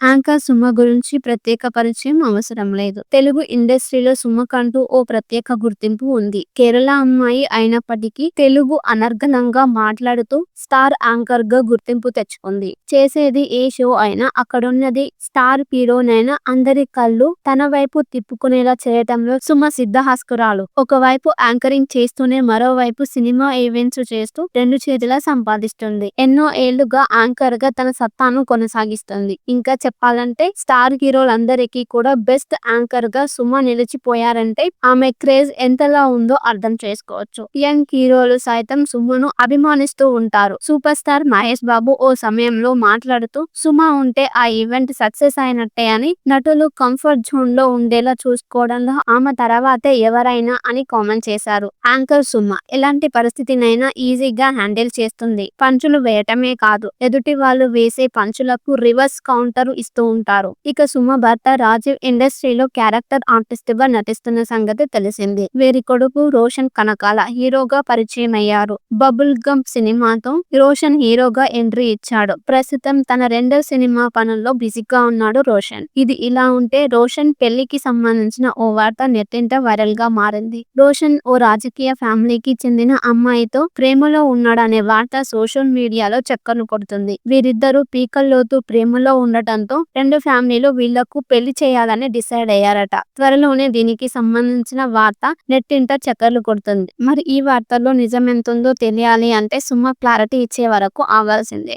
Anchor Suma గురించి ప్రత్యేక పరిచయం అవసరం లేదు. తెలుగు ఇండస్ట్రీలో సుమకంటూ ఓ ప్రత్యేక గుర్తింపు ఉంది. కేరళ అమ్మాయి అయినప్పటికీ తెలుగు అనర్గళంగా మాట్లాడుతూ స్టార్ యాంకర్ గా గుర్తింపు తెచ్చుకుంది. చేసేది ఏ షో అయినా అక్కడున్నది స్టార్ హీరోనైనా అందరి కళ్ళు తన వైపు తిప్పుకునేలా చేయటంలో సుమ సిద్ధహస్తురాలు. ఒకవైపు యాంకరింగ్ చేస్తూనే మరోవైపు సినిమా ఈవెంట్స్ చేస్తూ రెండు చేతులా సంపాదిస్తుంది. ఎన్నో ఏళ్లుగా యాంకర్ గా తన సత్తాను కొనసాగిస్తుంది. ఇంకా చెప్పాలంటే స్టార్ హీరోలందరికీ కూడా బెస్ట్ యాంకర్ గా సుమ నిలిచిపోయారంటే ఆమె క్రేజ్ ఎంతలా ఉందో అర్థం చేసుకోవచ్చు. యంగ్ హీరోలు సైతం సుమను అభిమానిస్తూ ఉంటారు. సూపర్ స్టార్ మహేష్ బాబు ఓ సమయంలో మాట్లాడుతూ సుమ ఉంటే ఆ ఈవెంట్ సక్సెస్ అయినట్టే అని, నటులు కంఫర్ట్ జోన్ లో ఉండేలా చూసుకోవడంలో ఆమె తర్వాతే ఎవరైనా అని కామెంట్ చేశారు. యాంకర్ సుమ ఎలాంటి పరిస్థితినైనా ఈజీగా హ్యాండిల్ చేస్తుంది. పంచులు వేయటమే కాదు, ఎదుటి వాళ్ళు వేసే పంచులకు రివర్స్ కౌంటర్ ఇస్తూ ఉంటారు. ఇక సుమ భర్త రాజీవ్ ఇండస్ట్రీలో క్యారెక్టర్ ఆర్టిస్ట్ గా నటిస్తున్న సంగతి తెలిసిందే. వీరి కొడుకు రోషన్ కనకాల హీరోగా పరిచయం అయ్యారు. బబుల్ గమ్ సినిమాతో రోషన్ హీరోగా ఎంట్రీ ఇచ్చాడు. ప్రస్తుతం తన రెండో సినిమా పనుల్లో బిజీగా ఉన్నాడు రోషన్. ఇది ఇలా ఉంటే రోషన్ పెళ్లికి సంబంధించిన ఓ వార్త నెట్టింట వైరల్ గా మారింది. రోషన్ ఓ రాజకీయ ఫ్యామిలీకి చెందిన అమ్మాయితో ప్రేమలో ఉన్నాడనే వార్త సోషల్ మీడియాలో చక్కర్లు కొడుతుంది. వీరిద్దరూ పీకల్లోతు ప్రేమలో ఉండటంతో రెండు ఫ్యామిలీలు వీళ్లకు పెళ్లి చేయాలని డిసైడ్ అయ్యారట. త్వరలోనే దీనికి సంబంధించిన వార్త నెట్టింట చక్కర్లు కొడుతుంది. మరి ఈ వార్తల్లో నిజమెంతుందో తెలియాలి అంటే సుమ క్లారిటీ ఇచ్చే వరకు ఆగాల్సిందే.